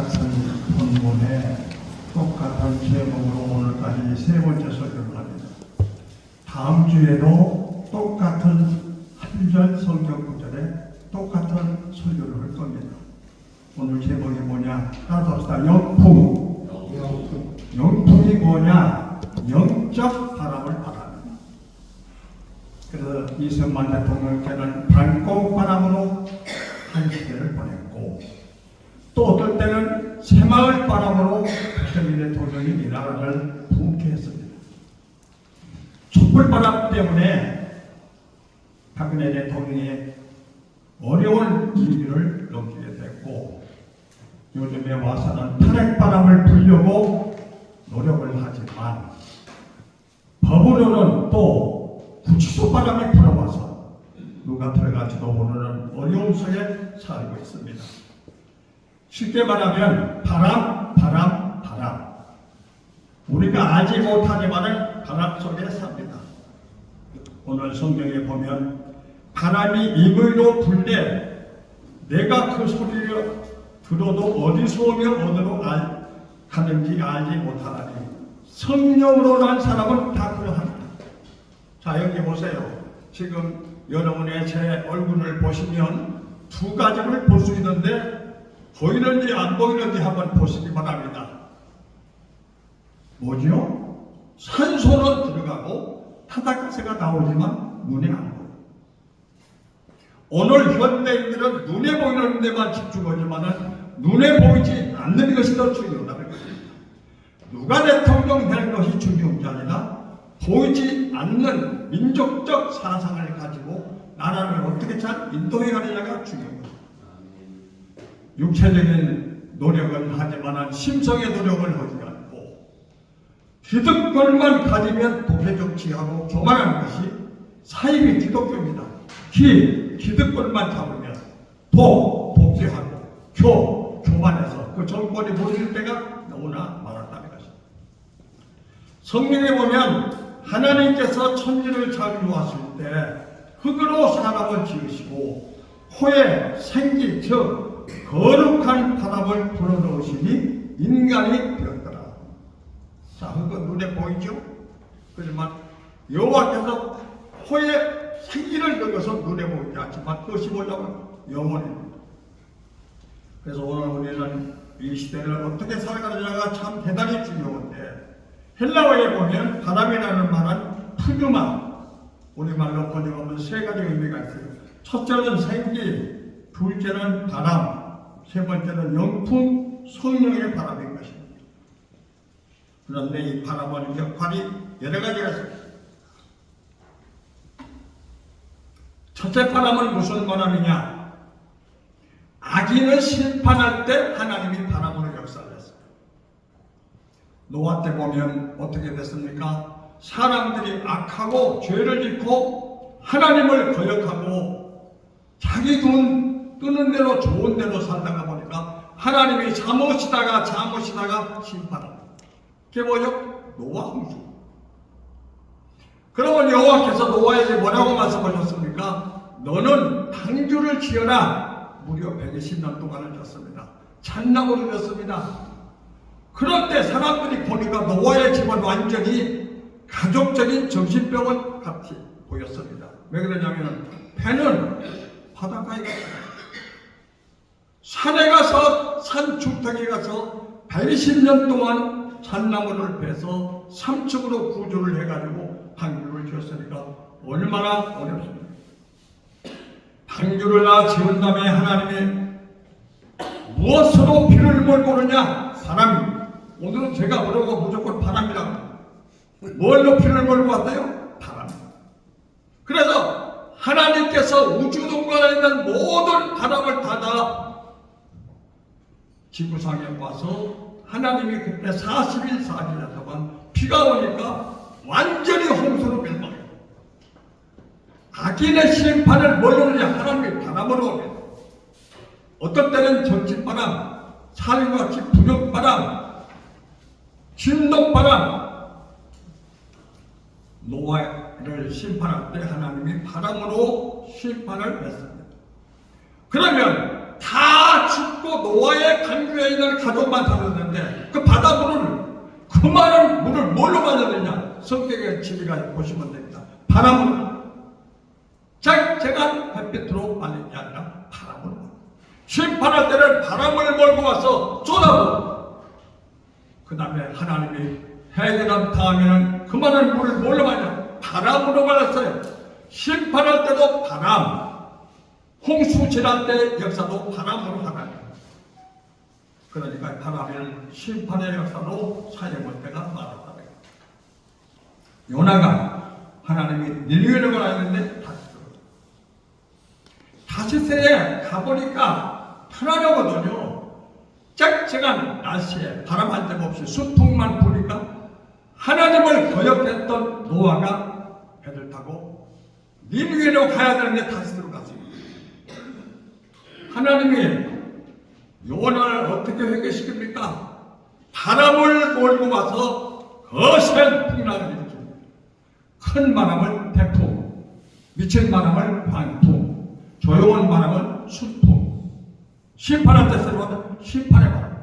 똑같은 본문에 똑같은 제목으로 오늘까지 세 번째 설교를 합니다. 다음 주에도 똑같은 한 절 성경 구절에 똑같은 설교를 할 겁니다. 오늘 제목이 뭐냐? 따라합시다. 영풍. 영풍이 뭐냐? 영적 바람을 바랍니다. 그래서 이승만 대통령께는 반공바람으로 한 시대를 보냈고, 또 어떨 때는 새마을 바람으로 박정희 대통령이 이 나라를 부흥케 했습니다. 촛불바람 때문에 박근혜 대통령이 어려운 위기를 넘기게 됐고, 요즘에 와서는 탄핵바람을 불려고 노력을 하지만 법으로는 또 구치소바람이 불어와서 누가 들어갈지도 모르는 어려움 속에 살고 있습니다. 쉽게 말하면 바람. 우리가 알지 못하지만은 바람 속에 삽니다. 오늘 성경에 보면 바람이 이물로 불때 내가 그 소리를 들어도 어디서 오며 어디로 가는지 알지 못하나니 성령으로 난 사람은 다 그러합니다. 자, 여기 보세요. 지금 여러분의 제 얼굴을 보시면 두 가지를 볼 수 있는데 보이는지 안 보이는지 한번 보시기 바랍니다. 뭐죠? 산소는 들어가고 타닥가스가 나오지만 눈에 안 보여요. 오늘 현대인들은 눈에 보이는 데만 집중하지만 눈에 보이지 않는 것이 더 중요하다는 것입니다. 누가 대통령 되는 것이 중요한 게 아니라 보이지 않는 민족적 사상을 가지고 나라를 어떻게 잘 인도해 가느냐가 중요한 것입니다. 육체적인 노력은 하지만 심성의 노력을 하지 않고 기득권만 가지면 도태정치하고 교만하는 것이 사이비 기독교입니다. 기득권만 잡으면 독재하고 교만해서 그 정권이 무너질 때가 너무나 많았다는 것입니다. 성경에 보면 하나님께서 천지를 창조하실 때 흙으로 사람을 지으시고 코에 생기 즉 거룩한 바람을 불어넣으시니 인간이 되었더라. 자, 흙은 눈에 보이죠? 그렇지만 여호와께서 코에 생기를 넣어서 눈에 보이지 않지만 그것이 뭐냐면 영혼입니다. 그래서 오늘 우리는 이 시대를 어떻게 살아가느냐가 참 대단히 중요한데, 헬라어에 보면 바람이라는 말은 푸뉴마, 우리말로 번역하면 세 가지 의미가 있어요. 첫째는 생기, 둘째는 바람, 세 번째는 영풍, 성령의 바람인 것입니다. 그런데 이 바람은 역할이 여러 가지가 있습니다. 첫째 바람은 무슨 바람이냐? 악인을 심판할 때 하나님이 바람으로 역사를 했어요. 노아 때 보면 어떻게 됐습니까? 사람들이 악하고 죄를 짓고 하나님을 거역하고 자기 돈 뜨는 대로 좋은 대로 살다가 보니까 하나님이 잠옷이다가 심판합니다. 그게 뭐죠? 노아 홍수. 그러면 여호와께서 노아에게 뭐라고 말씀하셨습니까? 너는 방주를 지어라. 무려 120년 동안을 졌습니다. 참나무를 졌습니다. 그런데 사람들이 보니까 노아의 집은 완전히 가족적인 정신병원 같이 보였습니다. 왜 그러냐면 배는 바닷가에 가서 산에 가서 산중턱에 가서 120년 동안 참나무를 베서 3층으로 구조를 해가지고 방주를 지었으니까 얼마나 어렵습니까? 방주를 지은 다음에 하나님이 무엇으로 피를 몰고 오느냐? 바람입니다. 오늘은 제가 모르고 무조건 바람이라고. 뭘로 피를 몰고 왔대요? 바람. 그래서 하나님께서 우주동반에 있는 모든 바람을 닫아 지구상에 와서 하나님이 그때 40일 4일 동안 비가 오니까 완전히 홍수로 멸망해요. 악인의 심판을 뭘로 오느냐? 하나님이 바람으로 오게 돼요. 어떤 때는 정치바람, 살인같이 부역바람, 진동바람, 노아를 심판할 때 하나님이 바람으로 심판을 했습니다. 그러면 다 죽고 노아의 강구에 있는 가족만 살았는데 그 바닷물을 그 많은 물을 뭘로 만들었냐? 성격의 지리가 보시면 됩니다. 바람으로. 제가 햇빛으로 말린 게 아니라 바람으로. 심판할 때는 바람을 몰고 와서 쏟아부어. 그 다음에 하나님이 해결한 다음에는 그 많은 물을 뭘로 마냐? 바람으로 말았어요. 심판할 때도 바람, 홍수 지날 때 역사도 바람으로 하나요. 그러니까 바람에는 심판의 역사로 사용할 때가 많았다. 요나가 하나님이 니느웨로 가야 하는데 다시세에 가보니까 편안하거든요. 쨍쨍한 날씨에 바람 한 점 없이 수풍만 부니까 하나님을 거역했던 노아가 배를 타고 니느웨로 가야 되는데 다시로 갔습니다. 하나님이 요나를 어떻게 회개시킵니까? 바람을 몰고 와서 거센 풍랑을 일으킵니다. 큰 바람을 태풍, 미친 바람을 광풍, 조용한 바람은 순풍, 심판할 때 쓰는 심판의 바람.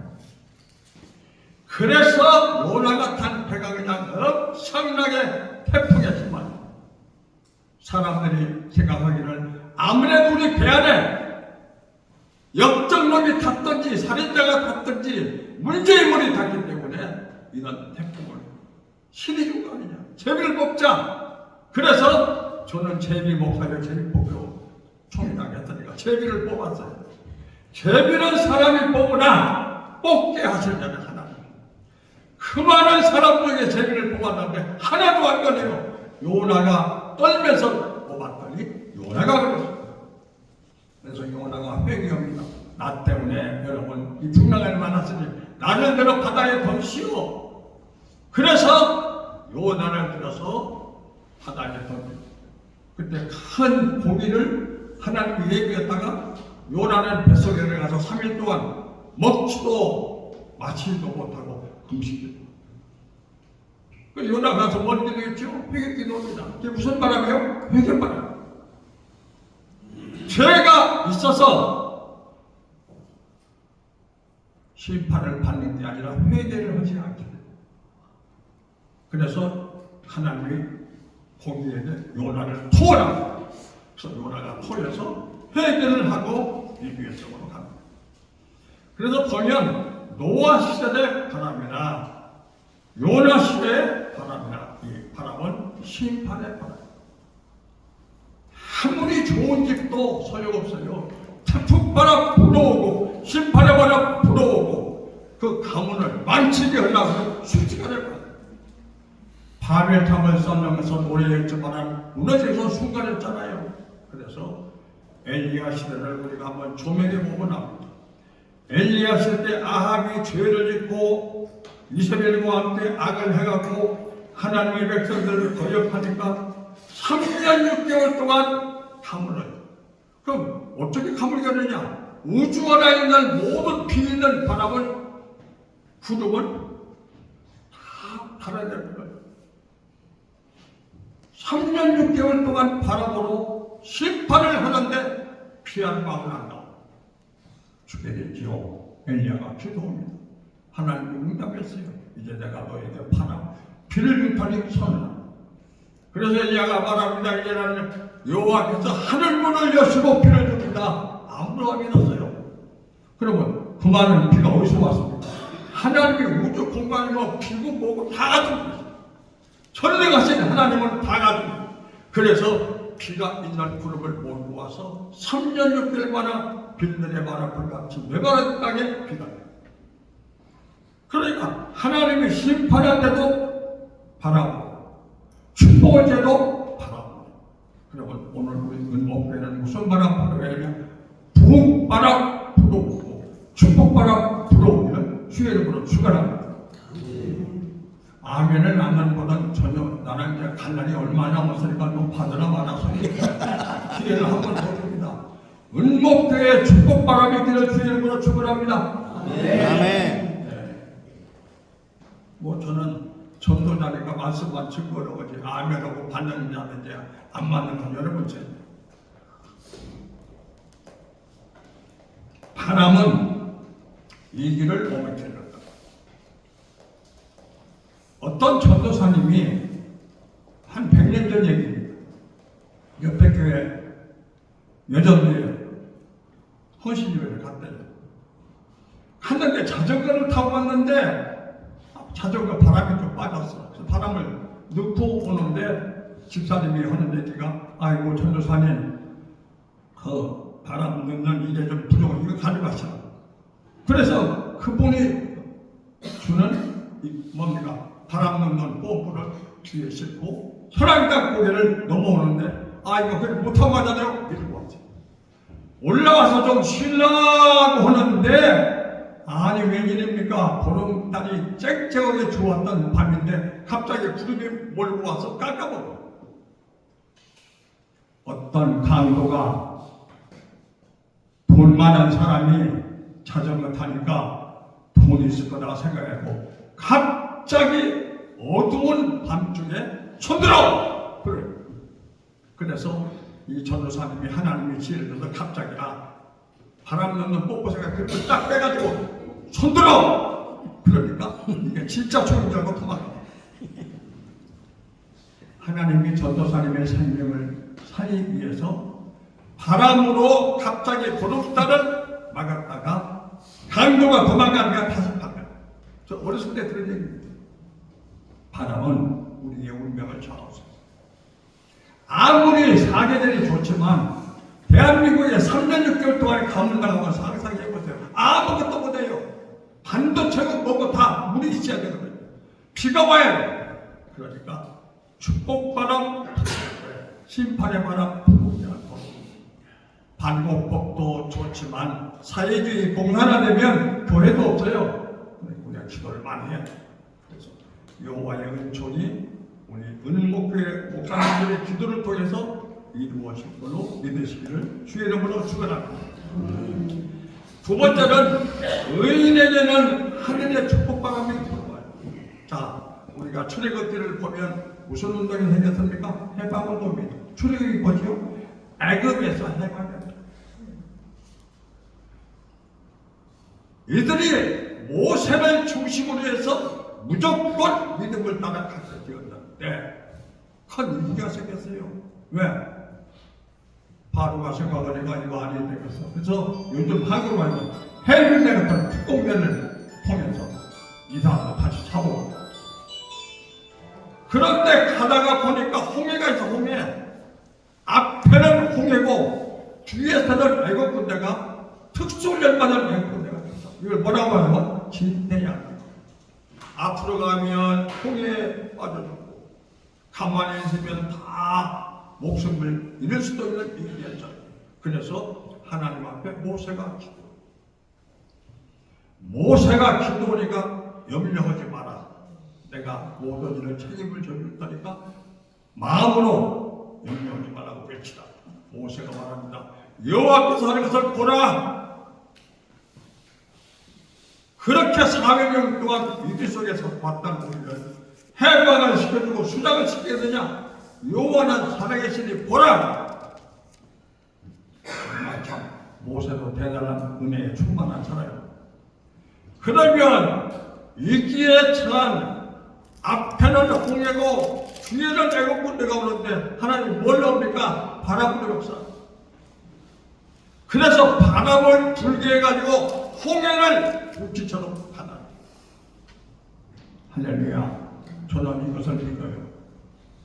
그래서 요나가 탄 배가 그냥 엄청나게 태풍이었지만 사람들이 생각하기를 아무래도 우리 배 안에 역적놈이 탔든지 살인자가 탔든지 문제인물이 탔기 때문에 이런 태풍을 신이 준 거 아니냐. 제비를 뽑자. 그래서 저는 제비 목사를 제비 뽑고 총회당했으니까 제비를 뽑았어요. 제비는 사람이 뽑으나 뽑게 하시려는 하나님. 그 많은 사람 중에 제비를 뽑았는데 하나도 안 걸려요. 요나가 떨면서 뽑았더니 요나가 그랬어요. 그래서 요나가 회개합니다. 나 때문에 여러분 이 풍랑을 만났으니 나를 들어 바다에 던지시오. 그래서 요나를 들어서 바다에 던집니다. 그때 큰 고기를 하나님이 얘기했다가 요나는 뱃속에 들어가서 3일 동안 먹지도 마시지도 못하고 금식했다. 그 요나가 가서 뭔 기도했죠? 회개 기도입니다. 그게 무슨 바람이에요? 회개 바람. 죄가 있어서 심판을 받는 게 아니라 회개를 하지 않게 됩니다. 그래서 하나님이 거기에게 요나를 토하라. 그래서 요나가 토해서 회개를 하고 니느웨 쪽으로 갑니다. 그래서 보면 노아 시대의 바람이나 요나 시대의 바람이나 이 바람은 심판의 바람. 아무리 좋은 집도 소용없어요. 태풍바람 불어오고 심판의 바람 불어오고 그 가문을 망치게 하려고 순식간에 바벨탑을 쌓으면서 노래했지만 무너져서 순간했잖아요. 그래서 엘리야 시대를 우리가 한번 조명해 보면 합니다. 엘리야 시대 때 아합이 죄를 짓고 이스라엘과 함께 악을 해갖고 하나님의 백성들을 거역하니까 3년 6개월 동안 가물어요. 그럼 어떻게 가물게 하느냐? 우주 안에 있는 모든 비 있는 바람을 구름을 다 달아내는 거예요. 3년 6개월 동안 바람으로 심판을 하는데 피한 마음을 한다. 주게 됐지요. 엘리야가 기도합니다. 하나님이 응답했어요. 이제 내가 너에게 바람, 비를 jut하니 선을. 그래서 엘리야가 말합니다. 이제는 여호와께서 하늘문을 여시고 비를 줍니다. 아무도 안 믿었어요. 그러면 그 많은 비가 어디서 왔습니까? 하나님이 우주 공간이고 비고 뭐고 다 가지고 있어요. 전능하신 하나님은 다 가지고 있어요. 그래서 비가 있는 구름을 몰고 와서 3년 6개월 만에 빌들의 바람을 같이 메마른 땅에 비가 내요. 그러니까 하나님이 심판할 때도 바람, 축복할 때도 바람. 그러면 오늘 우리 은목교회는 무슨 바람 불어야 부흥바람 불어오고 축복바람 불어오면 주의 이름으로 축원합니다. 아멘을 안 하는 것보다는 전혀 나는 이제 갈날이 얼마 남았으니까 좀 받으나 말아서 기회를 한번 더 줍니다. 은목교회의 축복바람이 되어 주의 이름으로 축원합니다. 아멘. 뭐 저는 전도자니까 말씀만 증거로 오지 아멘하고 받는 자는 이제 안 맞는 건 여러분 죄. 바람은 이 길을 몸에 들렸다. 어떤 전도사님이 한 100년 전 얘기입니다. 옆에 교회 여전도에 헌신예배를 갔대요. 갔는데 자전거를 타고 갔는데 자전거 바람이 좀 빠졌어. 그래서 바람을 넣고 오는데 집사님이 하는 얘기가 아이고 전도사님 그 바람 넣는 이게 좀 부족해. 이거 가져가시라. 그래서 그분이 주는 뭡니까? 바람 넣는 뽀뽀를 뒤에 싣고 현황당 고개를 넘어오는데 이거 그걸 못하고 가잖아요. 밀고 왔지. 올라와서 좀 쉬려고 하는데 아니 웬일입니까? 보름달이 쨍쨍하게 좋았던 밤인데 갑자기 구름이 몰고 와서 깎아버려. 어떤 강도가 돈 많은 사람이 자전거 타니까 돈이 있을 거다 생각하고 갑자기 어두운 밤중에 손들어! 그래. 그래서 이 전도사님이 하나님의 지혜를 줘서 갑자기 바람 넣는 뽀뽀새가 그걸 딱 빼가지고 손들어! 그러니까 이게 진짜 총인 줄 알고 도망가. 하나님이 전도사님의 생명을 살리기 위해서 바람으로 갑자기 보름달을 막았다가 강도가 도망가니까 다시 반가. 저 어렸을 때 들은 얘기입니다. 바람은 우리의 운명을 좌우합니다. 아무리 사계절이 좋지만 대한민국에 3년 6개월 동안에 가뭄 나가면 상상해보세요. 아무것도 못해요. 반도체고 뭐고 다 물이 있어야 되거든요. 비가 와야 돼요. 그러니까 축복바람, 심판의 바람 불지 않고 반공법도 좋지만 사회주의 공산화되면 교회도 없어요. 우리가 기도를 많이 해요. 그래서 여호와의 은총이 우리 은목교회 목사님들의 기도를 통해서 이루어질 걸로 믿으시기를 주의 이름으로 축원합니다. 두 번째는 의인에게는 하늘의 축복바람이 들어와요. 자, 우리가 출애굽기를 보면 무슨 운동이 생겼습니까? 해방 운동입니다. 출애굽이 뭐지요? 애굽에서 해방됩니다. 이들이 모세를 중심으로 해서 무조건 믿음을 따라 갔었는데 큰 위기가 생겼어요. 왜? 바로가 생각하니까 이거 아니야 되겠어. 그래서 요즘 한국으로 가면 해군대 같은 특공대를 통해서 이 사람도 다시 잡아와. 그런데 가다가 보니까 홍해가 있어. 홍해 앞에는 홍해고 뒤에서는 애국 군대가 특수훈련받은 애국 군대가 있어. 이걸 뭐라고 하면 진대양. 앞으로 가면 홍해에 빠져들고 가만히 있으면 다 목숨을 잃을 수도 있는 일이었잖아요. 그래서 하나님 앞에 모세가 기도하니까 염려하지 마라. 내가 모든 일을 책임을 져줄 테니까 마음으로 염려하지 말라고 외치다. 모세가 말합니다. 여호와께서 하는 것을 보라. 그렇게 400년 동안 위기 속에서 봤다는 우리를 해방을 시켜주고 수장을 시키게 되냐? 여호와는 살아계시니 보라. 참 모세도 대단한 은혜에 충만한 사람이에요. 그러면 위기에 처한 앞에는 홍해고 뒤에는 애국 군대가 오는데 하나님 뭘 합니까? 바람을 역사. 그래서 바람을 불게 해가지고 홍해를 육지처럼 하나. 할렐루야. 저는 이것을 믿어요.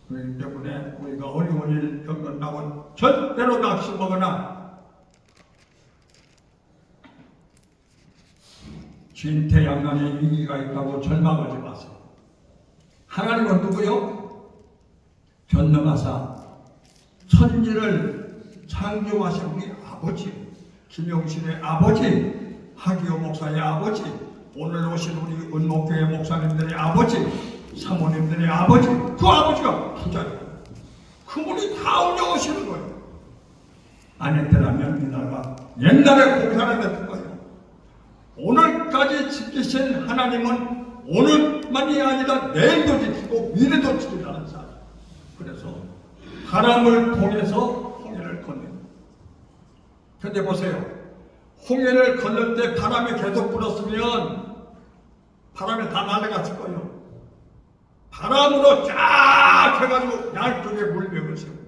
그렇기 때문에 우리가 어려운 일 겪는다고 절대로 낙심하거나 진퇴양난의 위기가 있다고 절망하지 마세요. 하나님은 누구요? 전능하사 천지를 창조하신 우리 아버지, 김용신의 아버지, 하기호 목사의 아버지, 오늘 오신 우리 은목교회 목사님들의 아버지, 사모님들의 아버지, 그 아버지가 부자예요. 그분이 다 운영하시는 거예요. 안 했더라면 이 나라가 옛날에 공산화 됐을 거예요. 오늘까지 지키신 하나님은 오늘만이 아니라 내일도 지키고 미래도 지키라는 사람. 그래서 바람을 통해서 홍해를 건넵니다. 근데 보세요. 홍해를 건널 때 바람이 계속 불었으면 바람이 다 날아갔을 거예요. 바람으로 쫙 해가지고 양쪽에 물벽을 세우고,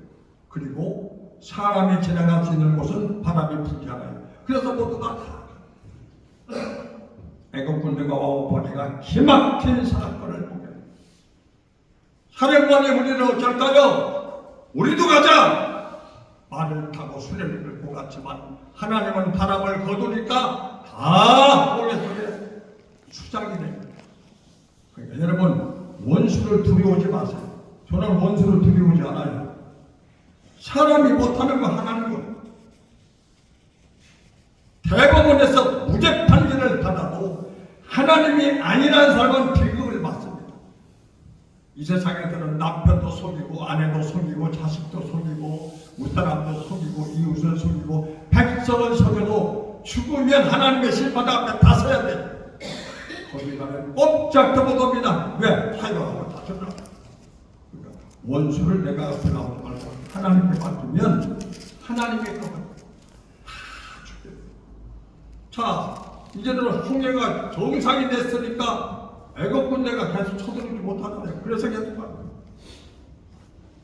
그리고 사람이 지나갈 수 있는 곳은 바람이 불지 않아요. 그래서 모두가 다 애국 군대가 와서 보니까 기막힌 사건을 보게 됩니다. 사령관이 우리는 어쩔까요? 우리도 가자! 말을 타고 수레를 끌고 갔지만 하나님은 바람을 거두니까 다 홍해 속에 수장이 됩니다. 그러니까 여러분, 원수를 두려워하지 마세요. 저는 원수를 두려워하지 않아요. 사람이 못하는 거 하나는 거. 대법원에서 무죄 판결을 받아도 하나님이 아니라는 사람은 비극을 받습니다. 이 세상에서는 남편도 속이고 아내도 속이고 자식도 속이고 무사람도 속이고 이웃을 속이고 백성을 속여도 죽으면 하나님의 심판 앞에 다 서야 돼요. 거기 가면 꼼짝도 못합니다. 왜? 사유하고 다쳤나? 그러니까 원수를 내가 앞에 나오지 말고 하나님께 맡기면 하나님의 것을 다 주게 돼요. 자, 이제는 홍해가 정상이 됐으니까 애국 군대가 계속 쳐들지 못하잖아요. 그래서 계속 가요.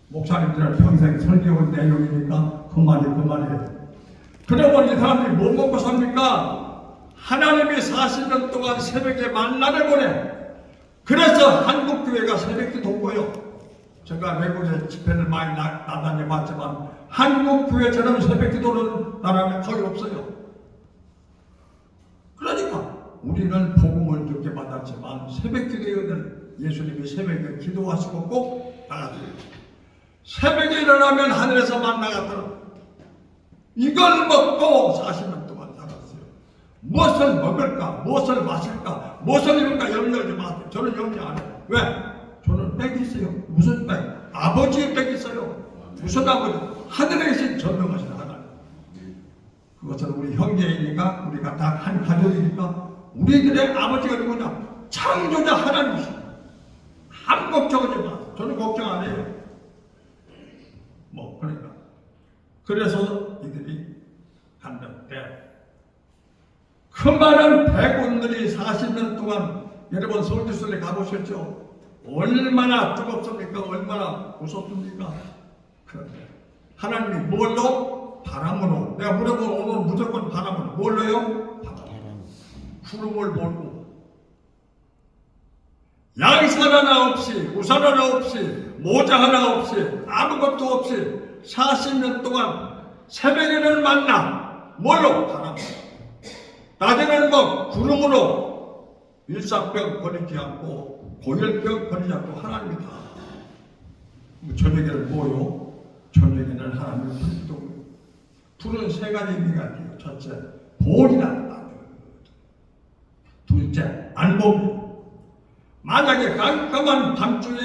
목사님들은 평생 설교한 내용이니까 그 말이에요. 그러면 이 사람들이 못 먹고 삽니까? 하나님이 40년 동안 새벽에 만나를 보내. 그래서 한국교회가 새벽기도 온 거예요. 제가 외국에 집회를 많이 나다녀 봤지만 한국교회처럼 새벽기도는 나라에 거의 없어요. 그러니까 우리는 복음을 듣게 받았지만 새벽기도에는 예수님이 새벽에 기도하시고 꼭 나가드려요. 새벽에 일어나면 하늘에서 만나가 떨어져요. 이걸 먹고 40년 동안 살았어요. 무엇을 먹을까? 무엇을 마실까? 무엇을 입을까? 염려하지 마세요. 저는 염려 안 해요. 왜? 저는 빽이 있어요. 무슨 빽? 아버지의 빽이 있어요. 무슨 아버지? 하늘에 계신 전능하신 하나님. 그것은 우리 형제이니까 우리가 다 한 가족이니까 우리들의 아버지가 누구냐? 창조자 하나님이십니다. 아무 걱정하지 마세요. 저는 걱정 안 해요. 그러니까. 그래서 이들이 갔는데 그 많은 백군들이 40년 동안 여러분 서울지술에 가보셨죠? 얼마나 뜨겁습니까? 얼마나 무섭습니까? 그런데 하나님이 뭘로? 바람으로. 내가 물어보면 오늘 무조건 바람으로. 뭘로요? 바람. 구름을 몰고 양산 하나 없이 우산 하나 없이 모자 하나 없이 아무것도 없이 40년 동안 새벽에는 만나 뭘로? 바람. 낮에는 구름으로 일사병 거리지 않고 고열병 거리지 않고 하나님이 다. 저녁에는 뭐요? 저녁에는 하나님의 불기둥. 불은 세 가지 의미가 있어요. 첫째, 보온이다. 둘째, 안보. 만약에 깜깜한 밤중에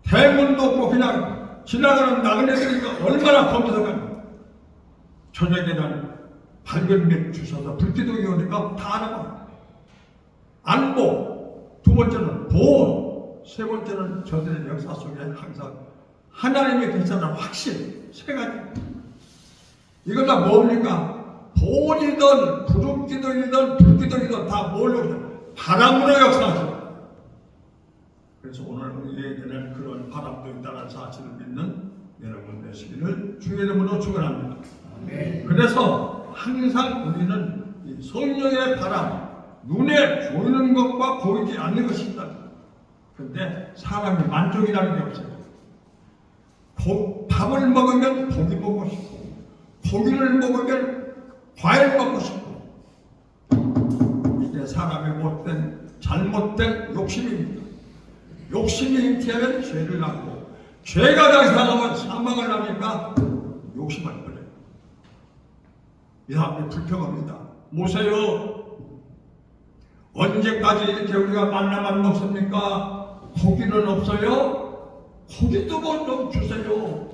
대문도 없고 그냥 지나가는 나그네들이니까 얼마나 검사가 가요. 저녁에는 밝은 빛 주셔서 불기둥이 오니까 다 알아봐요. 안보. 두 번째는 보온. 세 번째는 저들의 역사 속에 항상 하나님의 계시다는 확신. 세 가지. 이건 다 뭡니까? 보온이든 구름기둥이든 불기둥이든 다 뭘로? 바람으로 역사하십니다. 그래서 오늘 우리에게는 그런 바람도 있다는 사실을 믿는 여러분 되시기를 주의 이름으로 축원합니다. 그래서 항상 우리는 이 성령의 바람, 눈에 보이는 것과 보이지 않는 것이 있다. 그런데 사람이 만족이라는 게 없어요. 밥을 먹으면 고기 먹고 싶고, 고기를 먹으면 과일 먹고 싶고, 이게 사람의 못된 잘못된 욕심입니다. 욕심이 잉태하면 죄를 낳고, 죄가 장사하면 사망을 하니까 욕심을 버려요. 이 사람이 불평합니다. 모세요, 언제까지 이렇게 우리가 만나만 먹습니까? 고기는 없어요? 고기도 좀 주세요.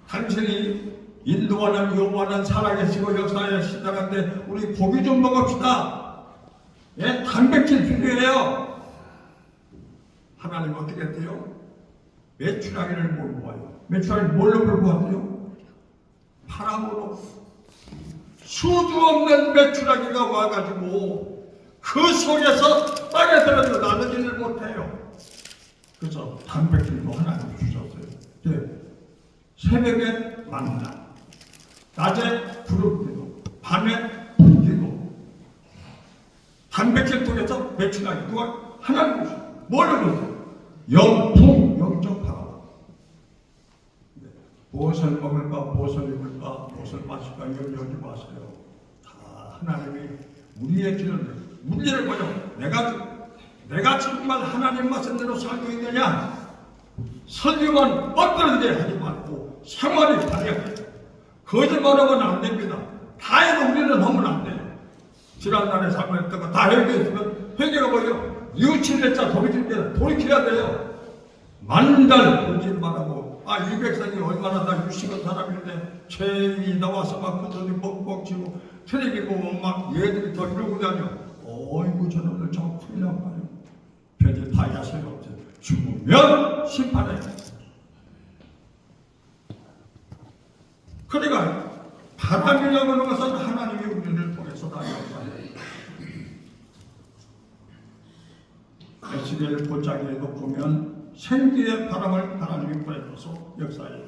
당신이 인도하는 여호와는 살아계시고 역사하시다는데 우리 고기 좀 먹읍시다. 예? 단백질 필요해요. 하나님 어떻게 했대요? 메추라기를 몰고 와요. 메추라기를 뭘로 몰고 왔어요? 바람으로. 수도 없는 메추라기가 와가지고 그 속에서 땅에 들어서 나누지를 못해요. 그래서 단백질도 하나님 주셨어요. 새벽에 만나, 낮에 구름기도, 밤에 불기도. 단백질 통해서 메추라기 누가 하나님 주셨어요. 뭘 주셨어요? 영풍, 영적 바람. 무엇을 먹을까, 무엇을 입을까, 무엇을 마실까 염려하지 마세요. 다 하나님이 우리의 길을, 문제를 보죠. 내가 정말 하나님 말씀대로 살고 있느냐? 설교만 뻗들어지게 하지 말고 생활이 다해야 돼요. 거짓말하면 안 됩니다. 다 해도 우리는 하면 안 돼요. 지난날에 살면했던 거 다 회개했으면 회개가 뭐예요? 유치했자 돌이켜야 돼요. 만달 거짓말하고 200살이 얼마나 다 유식한 사람인데 죄인이 나와서 막 그들이 뻑뻑 치고 텔레비 보면 막 얘들이 더 이러고 다녀. 어이구 저놈들 참 큰일 날 거예요. 별일 다 야소리 없어요. 죽으면 심판해. 그러니까 바람이라고 하는 것은 하나님이 우리를 통해서 다 역사해요. 에스겔 보자기에도 보면 생기의 바람을 하나님이 보내줘서 역사해요.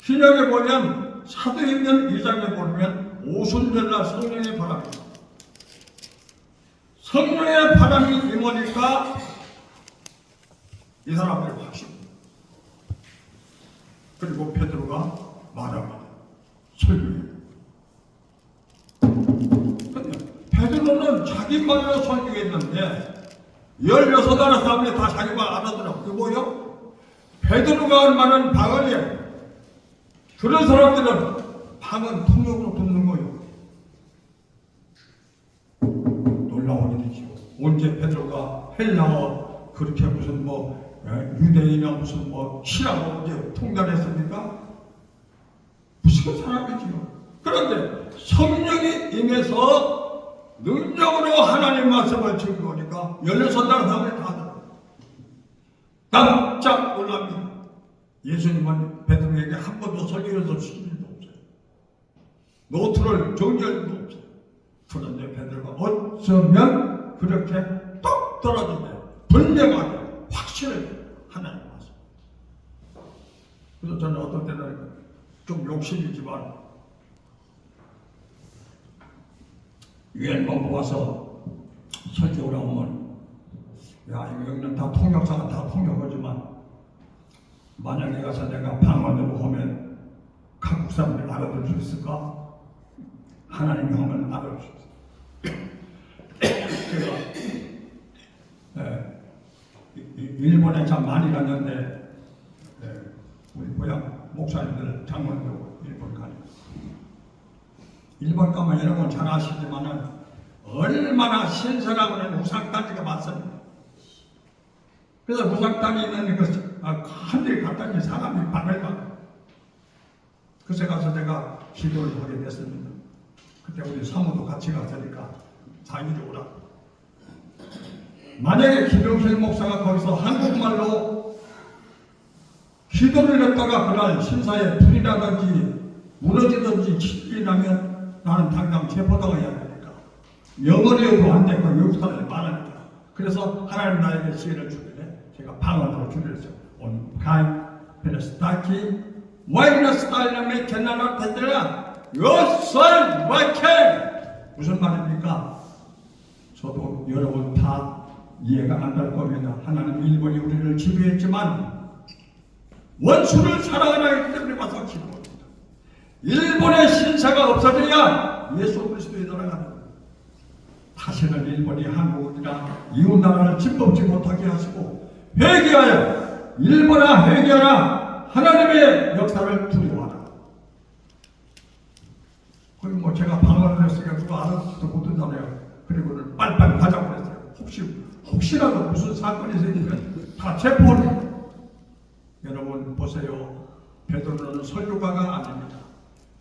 신약에 보면 사도행전 2장에 보면 오순절날 성령의 바람이 성령의 바람이 임하니까 이 사람들이 확신합니다. 그리고 베드로가 말합니다. 설교해요. 근데 베드로는 자기 말로 설교했는데 16나라 사람들이 다 자기 말 알아들어. 그게 뭐요? 베드로가 한 말은 방언이에요. 그런 사람들은 방언 통역으로 듣는 거예요. 놀라운 일이죠. 언제 베드로가 헬라어 그렇게 무슨 유대인이나 무슨 시라고 언제 통달했습니까? 무슨 사람이지요. 그런데 성령이 임해서 능력으로 하나님 말씀을 증거하니까 16나라 사람들이 다 들어요. 깜짝 놀랍니다. 예수님은 베드로에게 한 번도 설교해서 시킨 일도 없어요. 노트를 정리할 일도 없어요. 그런데 베드로가 어쩌면 그렇게 똑 떨어지게 분명하게 확실하게 하나님 말씀. 그래서 저는 어떤 때는 좀 욕심이지만 유엔 본부 와서 설교를 하면 여기는 다 통역사가 다 통역하지만 만약에 가서 내가 방언으로 하면 한국 사람들이 알아들 수 있을까? 하나님이 하면 알아들 수 있어요. 제가 일본에 참 많이 갔는데 우리 고향 목사님들 장로님들 일본 가요. 일본 가면 여러분 잘 아시지만은 얼마나 신선하고는 우상단지가 많습니다. 그래서 우상단지 있는 한데 갔더니 사람이 바글바글. 그래서 가서 제가 기도를 하게 됐습니다. 그때 우리 사모도 같이 갔으니까 자기리 오라. 만약에 김용실 목사가 거기서 한국말로 기도를 했다가 그날 신사에 불이라든지 무너지든지 치질이 나면 나는 당장 체포당해야 되니까 영어로도 안 되고 역사를 말하니까 그래서 하나님 나에게 시간을 주길래 제가 방언으로 주렸어요. On kai penestaki 와이너스타일남의 견나나 테드라 요설 와케 무슨 말입니까? 저도 여러분 다 이해가 안 될 겁니다. 하나님 일본이 우리를 지배했지만 원수를 사랑하라 했기 때문에 와서 기도합니다. 일본의 신사가 없어져야 예수 그리스도의 나라가 됩니다. 다시는 일본이 한국이나 이웃 나라를 짓밟지 못하게 하시고 회개하여 일본아 회개하라 하나님의 역사를 두려워하라. 그리고 제가 방언을 했으니까 누가 알아듣지도 못한다네요. 그리고는 빨리빨리 가자고 그랬어요. 혹시라도 무슨 사건이 생기면 다 체포를. 여러분 보세요. 베드로는 설교가가 아닙니다.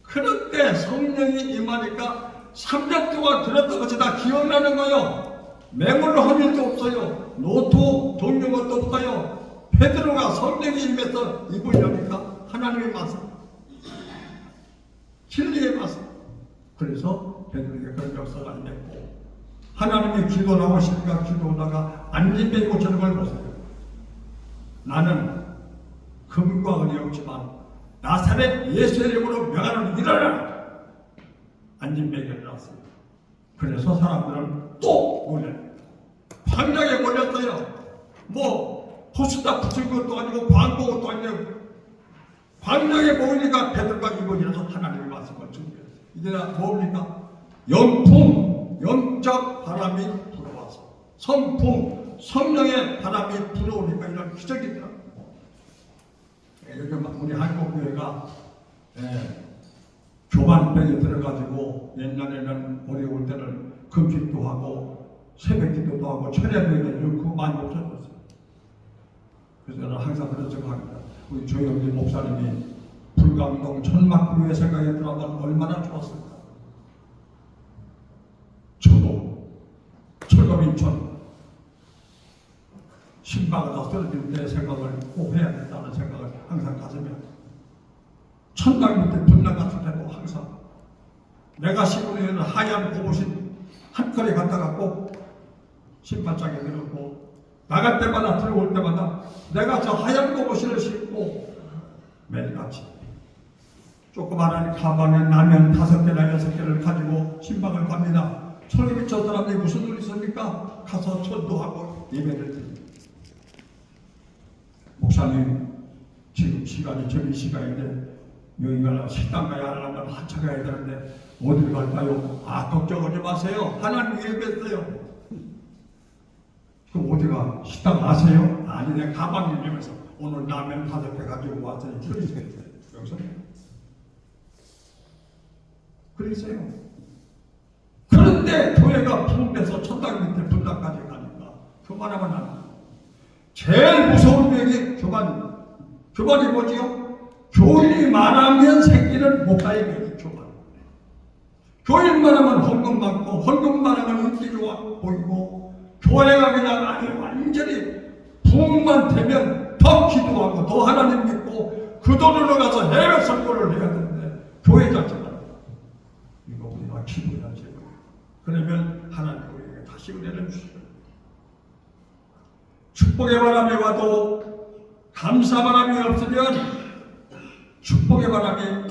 그런데 성령이 임하니까 3년 동안 들었던 것이 다 기억나는 거예요. 매물로 한 일도 없어요. 노트 동료 것도 없어요. 베드로가 성령이 임해서 입을 여니까 하나님의 말씀, 진리의 말씀. 그래서 베드로에게 그런 역사가 있고, 하나님이 기도 나오시니까 기도하다가 안진뱅이 고치는 걸 보세요. 나는 금과 은이 없지만 나사렛 예수의 이름으로 명하노니 일어나라. 안진뱅이가 일어났어요. 그래서 사람들은 또 몰려요. 광장에 몰렸어요. 뭐 포스터 붙인 것도 아니고 광고도 아니고 광장에 모이니까 베드로가 이번이라서 하나님의 말씀을 준비했어요. 이제 뭡니까? 영적 바람이 불어와서 성풍, 성령의 바람이 불어오니까 이런 기적이더라고요. 여기 우리 한국교회가 교만병에 들어가지고 옛날에는 어려울 때는 금식도 하고 새벽기도도 하고 철야도에도 그거 많이 없어졌어요. 그래서 저는 항상 그런 생각합니다. 우리 조영기 목사님이 불광동 천막교회 생각에 들어가면 얼마나 좋았을까. 저도 철거민촌 신방을 다 떨어질 때 생각을 꼭 해야 된다는 생각을 항상 가슴에 천당 밑에 분당 같은 데도 항상 내가 시골에 있는 하얀 고무신 한 컬에 갖다가 꼭 신발장에 들었고 나갈 때마다 들어올 때마다 내가 저 하얀 고무신을 신고 매일같이 조그마한 가방에 라면 5개나 6개를 가지고 신방을 갑니다. 초림이 저 사람들이 무슨 일 있습니까? 가서 전도하고 예배를 드립니다. 목사님 지금 시간이 저기 시간인데 여기가 식당 가야 하려면 한참 가야 되는데 어디를 갈까요? 걱정하지 마세요. 하나님 예배했어요. 그럼 어디가? 식당 아세요? 아니 내 가방에 이러면서 오늘 라면 5개 가지고 왔어요. 여기서 그러세요. 그런데 교회가 부흥돼서 천당 밑에 분당까지 가니까 교만하면 안 돼요. 제일 무서운 병이 교만입니다. 교만이 뭐지요? 교인이 많으면 생기는 목사의 병이 교만. 교인만 하면 헌금 받고 헌금만 하면 인기 좋아 보이고 교회가 그냥 아니 완전히 부흥만 되면 더 기도하고 더 하나님 믿고 그 돈으로 가서 해외 선교를 해야 되는데 교회 자체가 이거 우리가 기도해야지. 그러면 하나님 우리에게 다시 은혜를 주시죠. 축복의 바람이 와도 감사 바람이 없으면 축복의 바람이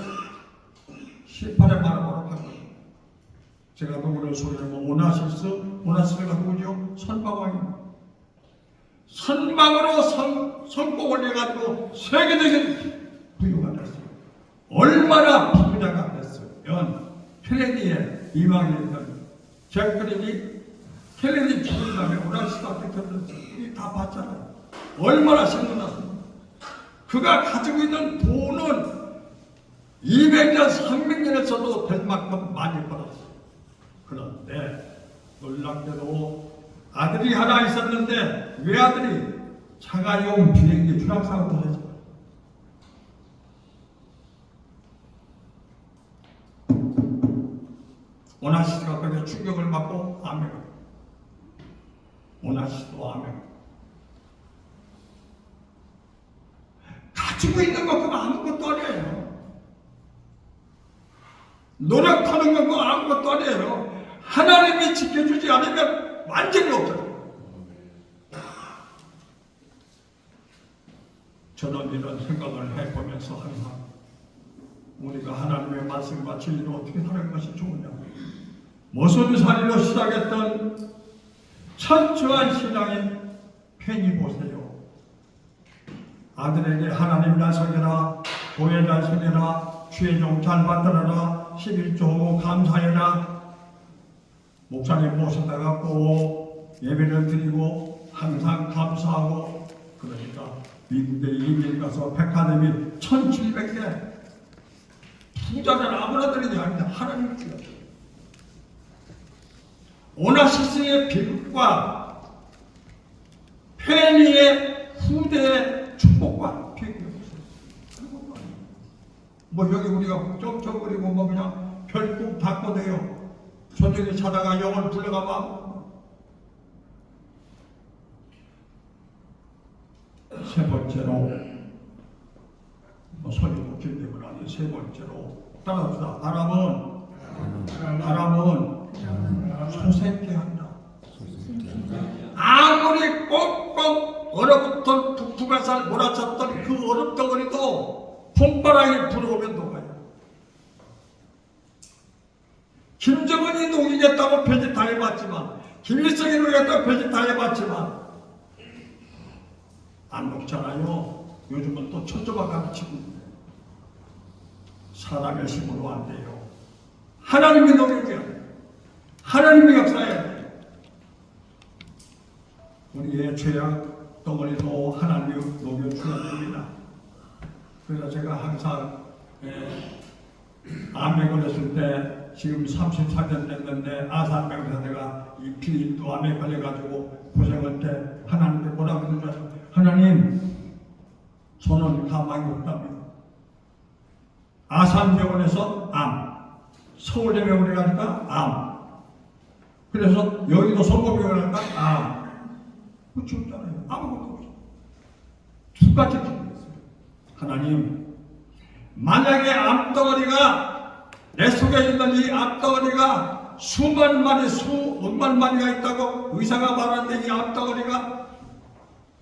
심판의 바람으로 바뀝니다. 제가 누구를 소개하면 오나시스가 누구죠? 선방왕입니다. 선방으로 성공을 해가지고 세계적인 부유가 됐어요. 얼마나 부자가 됐으면 케네디의 이방이었던 제크린이 케네디 죽은 다음에 오나시스가 됐었어요. 다 봤잖아요. 얼마나 신문났습니까? 그가 가지고 있는 돈은 200년, 300년을 써도 될 만큼 많이 벌었어요. 그런데 놀랍게도 아들이 하나 있었는데 외아들이 자가용 비행기 추락사고를 했어요. 오나시스가 거기에 충격을 받고 암에 오나시스도 암에 가지고 있는 것 그거 아무것도 아니에요. 노력하는 건 그거 아무것도 아니에요. 하나님이 지켜주지 않으면 완전히 없어요. 저는 이런 생각을 해보면서 항상 우리가 하나님의 말씀과 진리로 어떻게 사는 것이 좋으냐. 무슨 살이로 시작했던 철저한 신앙인 편히 보세요. 아들에게 하나님 날 섬겨라, 교회 날 섬겨라, 주의종 잘 받들어라, 11조 감사해라. 목사님 모셔다가 꼭 예배를 드리고 항상 감사하고 그러니까 미국에 이민 가서 백화점이 1700개 부자는 아무나 드리는 게 아니다. 하나님 주여. 오나시스의 비극과 페니의 후대의 축복과 비교해 보세요. 뭐 여기 우리가 쩍쩍거리고 뭐 그냥 별꿈 닫고 돼요. 저녁에 자다가 영을 불러가면 세 번째로 뭐 소리도 길대면 아니 세 번째로 따라합시다. 바람은 바람은 소생케 한다. 아무리 꽁꽁 얼어붙은 북풍에서 몰아쳤던 그 얼음덩어리도 봄바람이 불어오면 녹아요. 김정은이 녹이겠다고 별짓 다 해봤지만, 김일성이 녹이겠다고 별짓 다 해봤지만 안 녹잖아요. 요즘은 또 천조박하고 치고 있는데 사람의 힘으로 안 돼요. 하나님이 녹여줘야 돼요. 하나님이 역사해야 돼요. 우리의 죄악 덩어리도 하나님이 녹여줘야 됩니다. 그래서 제가 항상 암에 걸렸을 때 지금 34년 됐는데 아산병에서 내가 이 피임도 암에 걸려가지고 고생할 때 하나님께 뭐라고 그러죠? 하나님, 저는 가망이 없답니다. 아산병원에서 암, 서울대병원에 가니까 암, 그래서 여의도 성모병원에 가니까 암. 그렇지 없잖아요. 아무것도 없어요. 두 가지 기도했어요. 하나님, 만약에 암덩어리가 내 속에 있는 이 암덩어리가 수만 마리, 수억만 마리가 있다고 의사가 말하는데 이 암덩어리가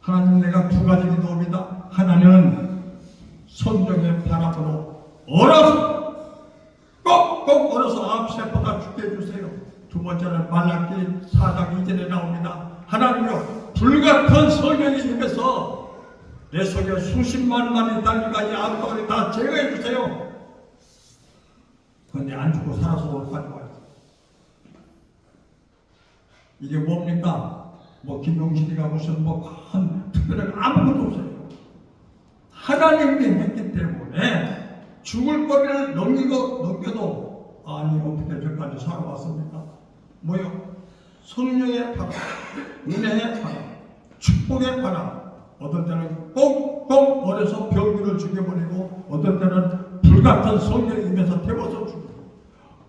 하나님, 내가 두 가지 기도합니다. 하나는 성령의 바람으로 얼어서 꼭꼭 얼어서 암세포가 죽게 해주세요. 두 번째는 말라기 4장 2절에 나옵니다. 하나님이여, 불같은 성령이 임해서 내 속에 수십만 마리 달리가 이 암덩어리 다 제거해 주세요. 그런데 안 죽고 살아서 가져와요. 이게 뭡니까? 뭐 김용실이가 무슨 뭐 큰 특별한 아무것도 없어요. 하나님이 했기 때문에 죽을 거리를 넘겨도 아니 어떻게 저까지 살아왔습니까? 뭐요? 성령의 바람, 은혜의 바람, 축복의 바람. 어떤 때는 꽁꽁 얼어서 병들을 죽여버리고, 어떤 때는 불같은 성령이 임해서 태워서 죽이고,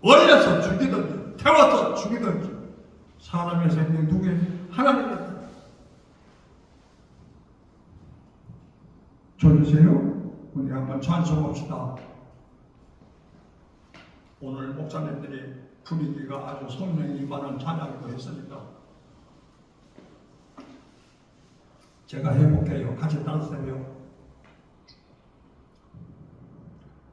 얼려서 죽이든지 태워서 죽이든지 사람의 생명 두 개 하나님의 졸으세요? 우리 한번 찬송합시다. 오늘 목사님들이 분위기가 아주 성령이 임하는 찬양도 했으니까 제가 해볼게요. 같이 따라하세요.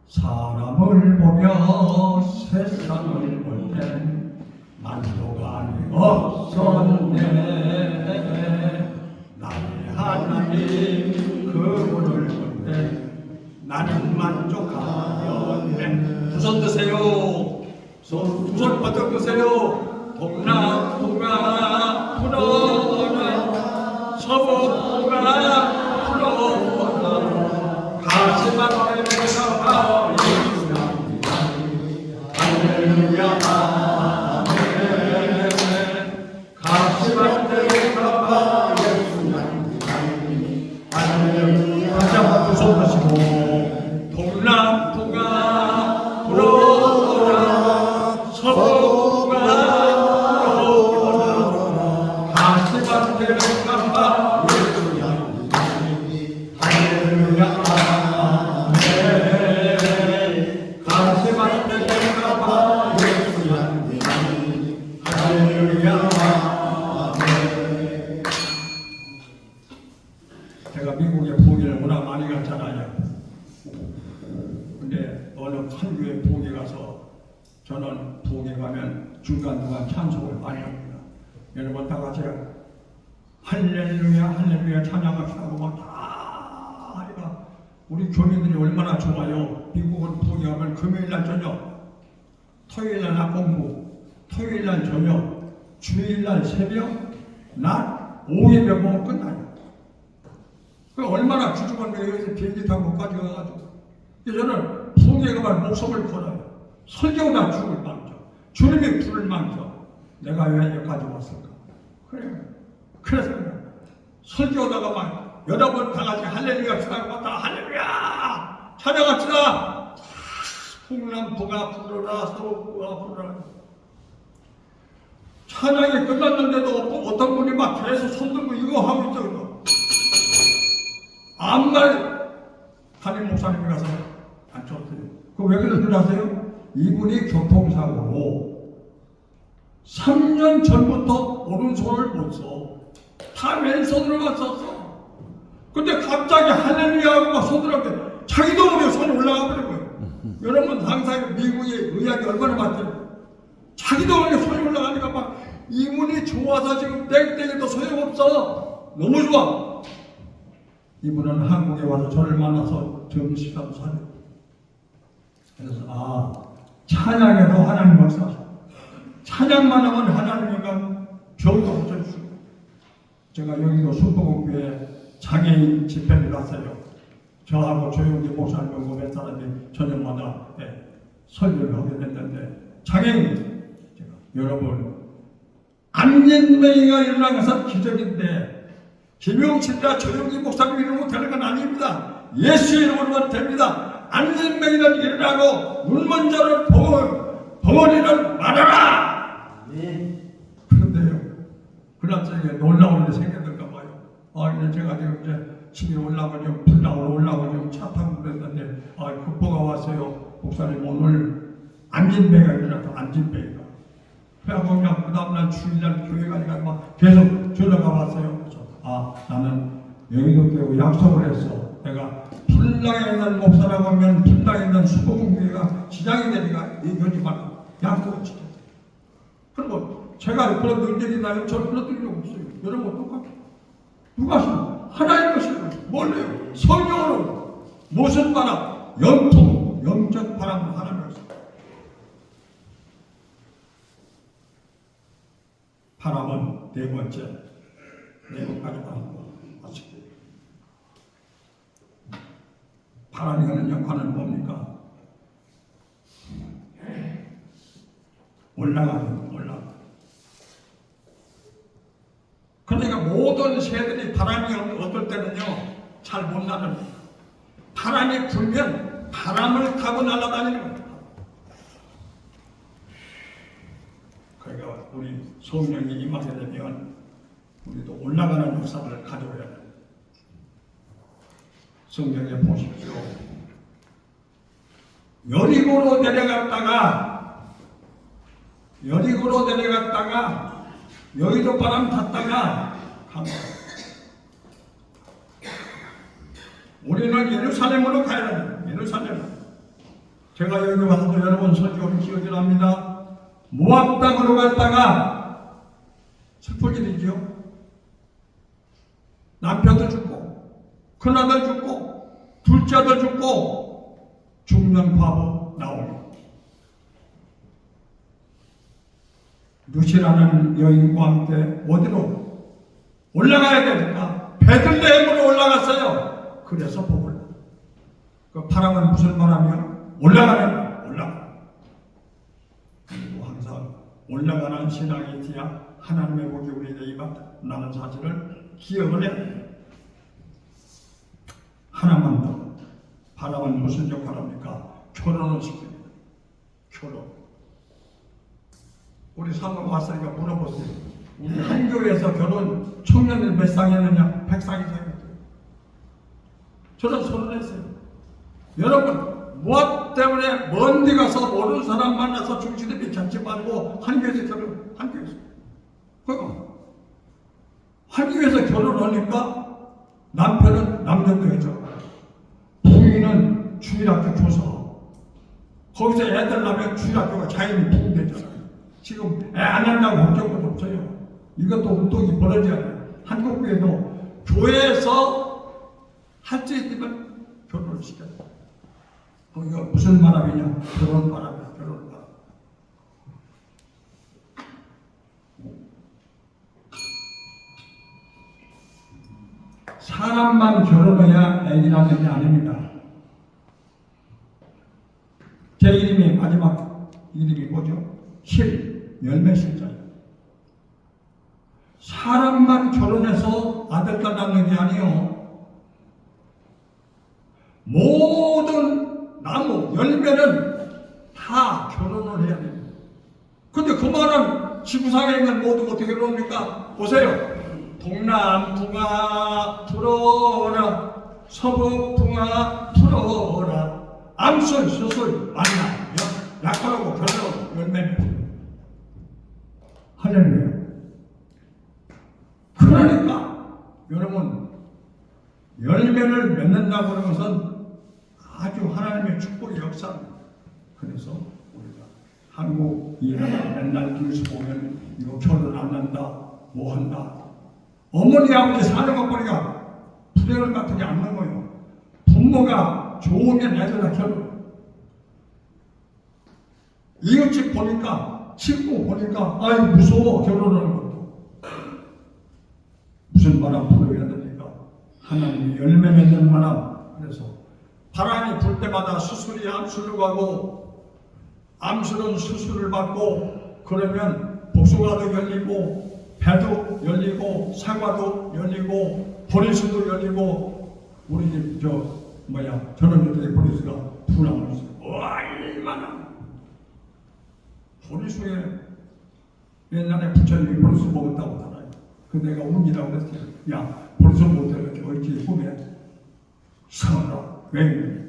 사람을 보며 세상을 볼 땐 만족감이 없었네. 나의 하나님 그분을 볼 때 나는 만족하였네. 두 손 드세요. 두 손 바짝 드세요. 동남풍아 불어라, 서북풍아 불어라, 가시밭에 내가 할렐루야 아멘. 가시밭에 내가 할렐루야. 다시 한번 두 손 드시고 동남풍아 불어라, 서북풍아 불어라, 가시밭에 내가 제가 미국에 부흥회를 워낙 많이 갔잖아요. 근데 어느 큰 교회 부흥회 가서 저는 부흥회 가면 중간중간 찬송을 많이 합니다. 여러분 다 같이 할렐루야 할렐루야 찬양합시다고 막 다 하니까 우리 교민들이 얼마나 좋아요. 미국은 부흥회 가면 금요일날 저녁, 토요일날 낮 공부, 토요일날 저녁, 주일날 새벽, 낮 오후에 몇 번 끝나요. 그 얼마나 주중한데 여기서 비행기 타고 못까지 가가지고. 저는 부흥회 가면 목숨을 걸어요. 설교다 죽을 망쳐, 주님이 불을 망쳐. 내가 왜 여기까지 왔을까? 그래서 설교하다가 막 여러분 다 같이 할렐루야 찬양하고 다 할렐루야 찬양합시다. 풍랑풍아 불어라, 서북풍아 불어라. 찬양이 끝났는데도 어떤 분이 막 계속 손들고 이거 하고 있죠. 아무날 담임 목사님이 가서 안 쳤어요. 그거 왜 그러는지 아세요? 이분이 교통사고로 3년 전부터 오른손을 못 써. 다 왼손으로만 썼어. 근데 갑자기 할렐루야 하고 손들었는데 자기도 모르게 손이 올라가 버린 거예요. 여러분 항상 미국의 의학이 얼마나 많대요. 자기도 모르게 손이 올라가니까 막 이분이 좋아서 지금 땡땡해도 소용없어. 너무 좋아. 이분은 한국에 와서 저를 만나서 점심시간도 사요. 그래서 찬양에도 하나님 역사. 찬양만 하면 하나님이가 병도 고쳐주시고. 제가 여기도 순복음교회 장애인 집회를 갔어요. 저하고 조용기 목사님하고 몇 사람이 저녁마다 설교를 하게 됐는데 장애인 제가 여러분 안진뱅이가 일어난 것은 기적인데 김용칠이나 조용기 목사님 이러면 되는 건 아닙니다. 예수 이름으로만 됩니다. 안진뱅이는 일어나고 눈먼 자를 벙어리는 말하라. 그런데요 그날저녁에 놀라운 일이 생겼는가 봐요. 이제 제가 지금 이제 집에 올라가고 좀 불 나오러 올라가고 좀 차 타고 그랬는데 급보가 왔어요. 목사님 오늘 안진뱅이가 일어났다. 안진뱅이가 그래갖고 그냥 그 다음날 주일날 교회 가니까 막 계속 전화가 왔어요. 그래서 나는 여의도 교회 약속을 했어. 내가 불당에 있는 목사라고 하면 불당에 있는 수복음교회가 지장이 되니까 이 교지 말고 약속을 지켰어요. 그리고 제가 그런 능력이 나요? 저는 그런 능력이 없어요. 여러분 똑같아요. 누가 하시는 하나님 것이에요. 뭘래요? 성령으로 무슨 바람? 영통, 영적 바람을 하나님 것이에요. 바람은 네 번째, 네 번까지 아시죠? 바람이 하는 역할은 뭡니까? 올라가요. 그러니까 모든 새들이 바람이 어떨 때는요 잘 못 나는 바람이 불면 바람을 타고 날아다니는 거예요. 그러니까 우리 성령이 임하게 되면 우리도 올라가는 역사를 가져야 돼요. 성경에 보십시오. 여리고로 내려갔다가 여의도 바람 탔다가 갑니다. 우리는 예루살렘으로 가야 돼요. 예루살렘. 제가 여기 와서도 여러분 설교를 기억이 납니다. 모압 땅으로 갔다가 슬픈 일이죠. 남편도 죽고 큰아들 죽고 둘째 아들 죽고 죽는 과부 나오니 루시라는 여인과 함께 어디로 올라가야 됩니까? 베들레헴으로 올라갔어요. 그래서 복을. 그 바람은 무슨 바람이요? 올라가. 그리고 항상 올라가는 신앙이 있어야 하나님의 복이 우리에게 임한다는 사실을 기억을 해야 하나만 더. 바람은 무슨 역할을 합니까? 결혼을 시킵니다. 결혼. 우리 사모 왔으니까 물어보세요. 우리 한 교회에서 결혼 청년이 몇 상 했느냐? 100상 이상 했어요. 저는 서른했어요. 여러분 무엇 때문에 먼 데 가서 모르는 사람 만나서 중지대비 잡지 말고 한 교회에서 결혼, 한 교회에서. 한 교회에서 결혼하니까 남편은 남전도 해줘. 부인은 주일학교 교사. 거기서 애들 낳으면 주일학교가 자연히 부흥되잖아요. 지금 애 안 한다고 걱정도 없어요. 이것도 운동이 벌어져야 돼요. 한국교회도 교회에서 할 수 있으면 결혼을 시켜야 돼요. 이거 무슨 바람이냐? 결혼 바람이야. 결혼 바람. 사람만 결혼해야 애기 낳는 게 아닙니다. 제 이름이 마지막 이름이 뭐죠? 열매실자예요. 사람만 결혼해서 아들딸 낳는 게 아니요. 모든 나무, 열매는 다 결혼을 해야 돼요. 근데 그 말은 지구상에 있는 모두 어떻게 그럽니까? 보세요. 동남풍아 불어라, 서북풍아 불어라, 암술 수술 만나며 약하고 별로 열매는 할렐루야. 그러니까 여러분 열매를 맺는다고 하는 것은 아주 하나님의 축복의 역사입니다. 그래서 우리가 한국 이런 맨날 뉴스 보면 이거 결혼 안 한다 뭐 한다 어머니 아버지 사는 것 보니까 불행을 같은 게 안 넘어요. 부모가 좋으면 애들아 결혼. 이웃집 보니까 친구 보니까 아이 무서워 결혼하는 것도. 무슨 바람 불어야 됩니까? 하나님이 열매 맺는 바람. 그래서 바람이 불 때마다 수술이 암술로 가고 암술은 수술을 받고 그러면 복숭아도 열리고 배도 열리고 사과도 열리고 보리수도 열리고 우리 집 저는 요새 보리수가 두 나무 있어요. 와 얼마나 보리수에 옛날에 부처님이 보리수 먹었다고 하잖아요. 그 내가 옮기라고 그랬어요. 야 보리수 못해 어찌 꿈에 이상하다. 왜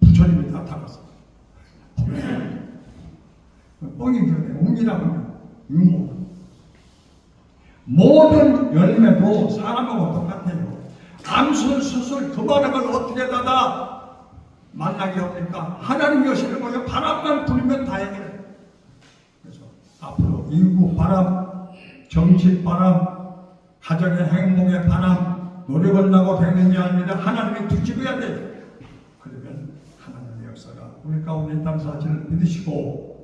부처님이 다 타갔어. 뻥이 그러네. 옮기라고 유모. 모든 열매도 사람하고 똑같아요. 암술 수술 그만하면 어떻게 다다 만나게 합니까? 하나님이 하시는 거예요. 바람만 불면 다 해결해요. 그래서 앞으로 인구 바람, 정치 바람, 가정의 행복의 바람 노력을 나고 되는 게 아니라 하나님이 뒤집어야 돼요. 그러면 하나님의 역사가 우리 가운데 있다는 사실을 믿으시고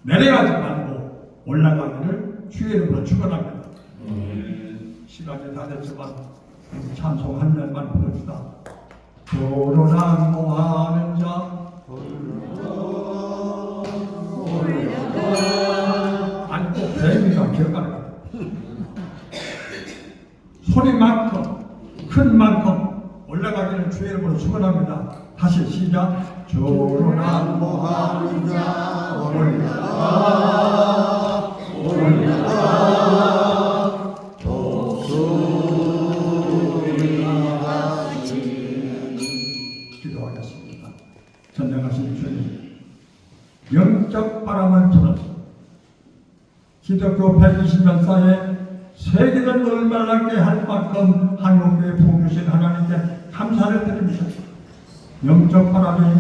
내려가지 말고 올라가기를 주의 이름으로 축원합니다. 시간이 다 됐지만 찬송 한 절만 부릅시다. 결혼하는 자 아니 꼭 배우니까 기억하는 거야. 소리만큼 큰 만큼 올라가기를 주의 이름으로 축원합니다. 다시 시작. 결혼하는 자 올라가 기도하겠습니다. 전능하신 주님, 영적 바람을 불어서 기독교 120년 사이에 세계를 놀랄게 할 만큼 한국교회 부어주신 하나님께 감사를 드립니다. 영적 바람이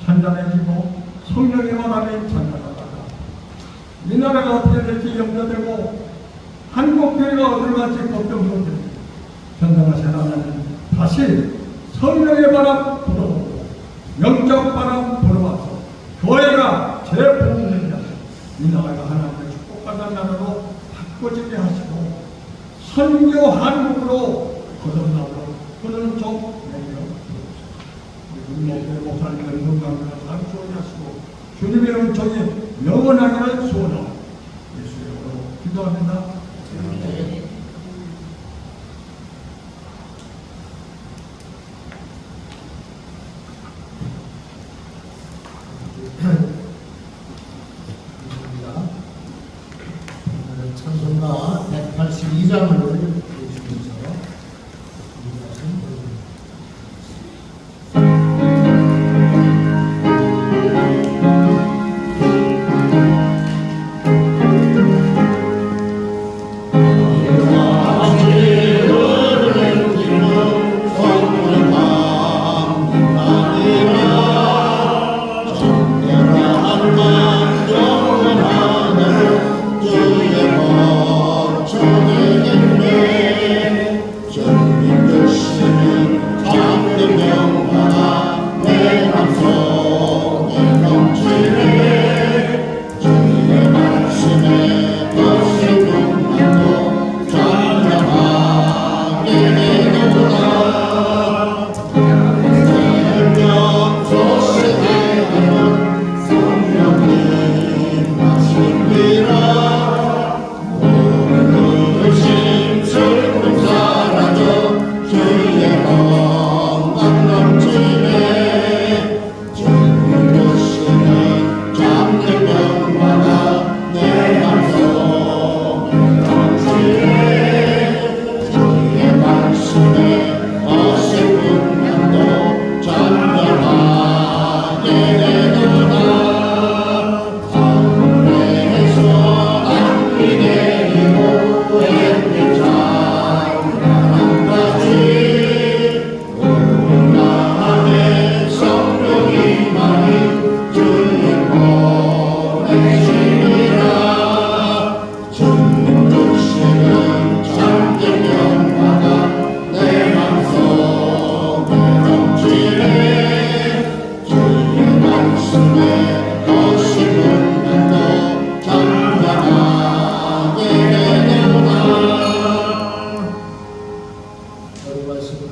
잔잔해지고 성령의 바람이 잔잔하다가 이 나라가 어떻게 될지 염려되고 한국교회가 어디로 갈지 걱정스럽습니다. 전능하신 하나님 다시 성령의 바람 불어오고 영적 바람 불어와서 교회가 재부흥되게 하시고 이 나라가 하나님의 축복받는 나라로 바꿔지게 하시고 선교 한국으로 거듭나도록 그런 종 내려 주옵소서. 목사님들 건강을 감수하게 하시고 주님의 은총이 영원하기를 소원하고 예수의 이름으로 기도합니다. 찬송가 182장을 읽으시면서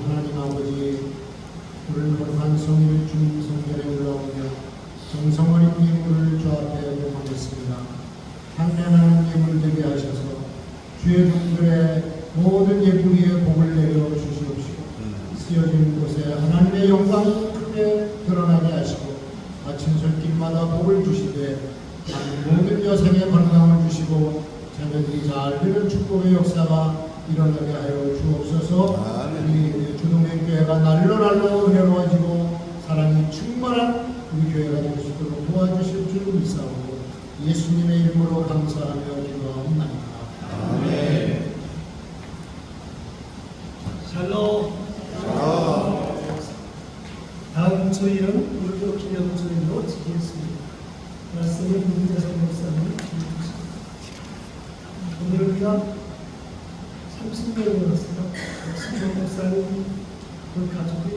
하나님 아버지, 오늘 거룩한 성일 주님 성전에 올라오며 정성어린 예물을 주 앞에 봉헌했습니다. 한련한 예물 되게 하셔서 주의 종들의 모든 예불위에 복을 내려 주시옵시고 쓰여진 곳에 하나님의 영광이 크게 드러나게 하시고 마친 손길마다 복을 주시되 모든 여생의 건강을 주시고 자녀들이 잘 되는 축복의 역사가 일어나게 하여 주옵소서. 우리 주동행교회가 날로 은혜로워지고 사랑이 충만한 우리 교회가 될 수 있도록 도와주실 줄 믿사오고 예수님의 이름으로 감사하며 기도하옵나이다. 아멘. 샬롬. 다음 주일은 불교 기념 주일로 지키겠습니다. 말씀은 문재성 목사님 주십니다. 오늘 우리가 30명이 왔어요. 신정 목사님 그 가족이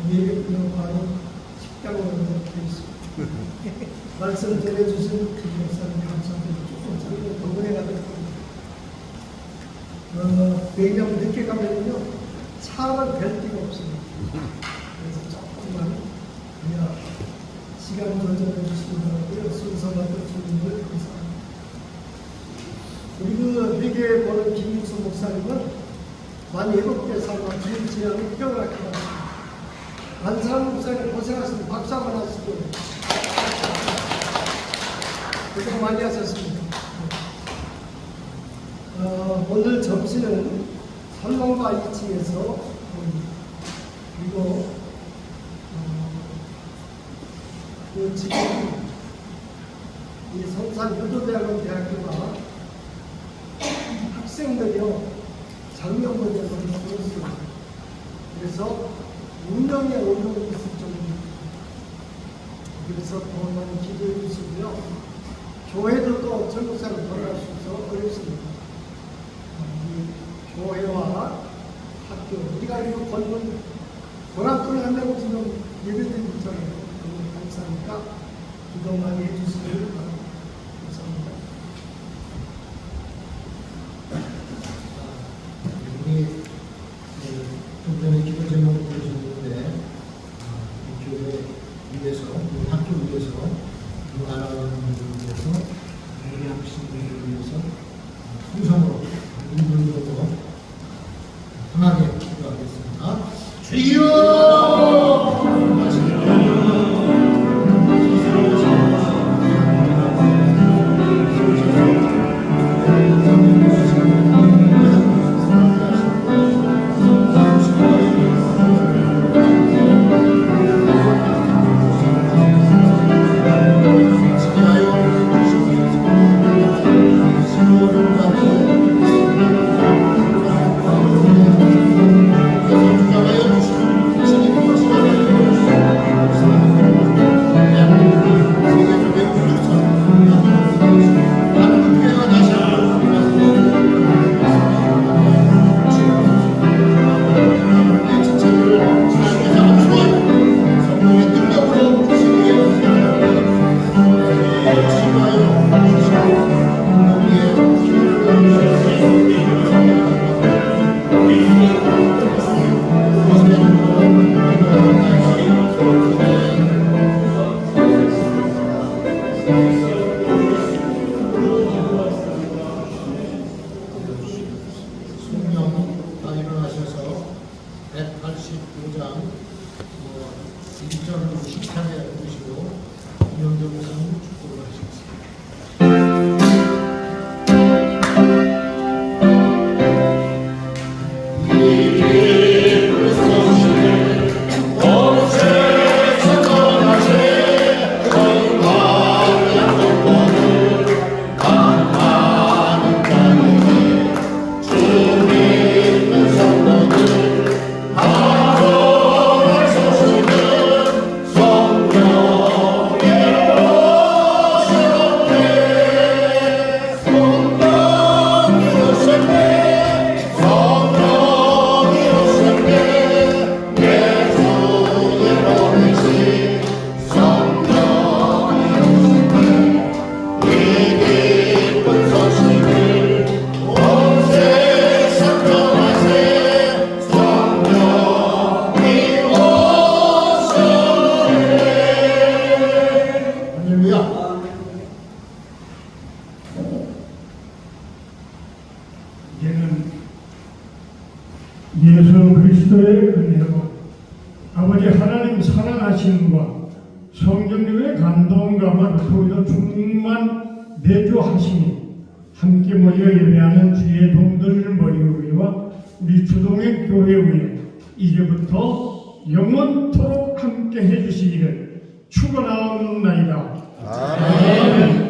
우리에게 바로 식당으로 되어 있습니다. 말씀 전해주신 그 목사님 감사드리고 조금 저희는 덕분에가 될 겁니다. 왜냐하면 늦게 가면요 차를 댈 데가 없습니다. 그래서 조금만 그냥 시간 조절해 주시기 바라고요. 순서가 또 주님을 감사합니다. 우리 그 회계에 보는 김육수 목사님은 만 7개 살고 주일 지나면 병을 앓았습니다. 안산 목사님 고생하시는 박수 한번 하시고 고생 많이 하셨습니다. 오늘 점심은 선망과 2층에서 그리고 그 지금 이 성산 효도대학원 대학교가 학생들이요 작년 모델을 보였습니다. 그래서 운명의 어려움이 있을 정도입니다. 그래서 더 많이 기도해 주시고요. 교회들도 젊은 사람 돌아갈 수 있어서 어렵습니다. 교회와 학교, 우리가 이거 걷는 고랑꾼을 한다고 지금 예배드리고 있잖아요. 너무 감사하니까 기도 많이 해주시길 바랍니다. 감사합니다. 우리 좀 전에 기도 제목을 보셨는데 이 교회 위해서, 이 학교 위해서, 이 나라의 분들을 위해서, 우리 학생들을 위해서 풍성으로 이분들도 편하게 기도하겠습니다. 주여! 예수 그리스도의 은혜로 아버지 하나님 사랑하심과 성령님의 감동과 말투로 충만 내주하시니 함께 모여 예배하는 주의 동들 머리 위와 우리 주동의 교회 위에 이제부터 영원토록 함께 해주시기를 축원하옵나이다. 아멘.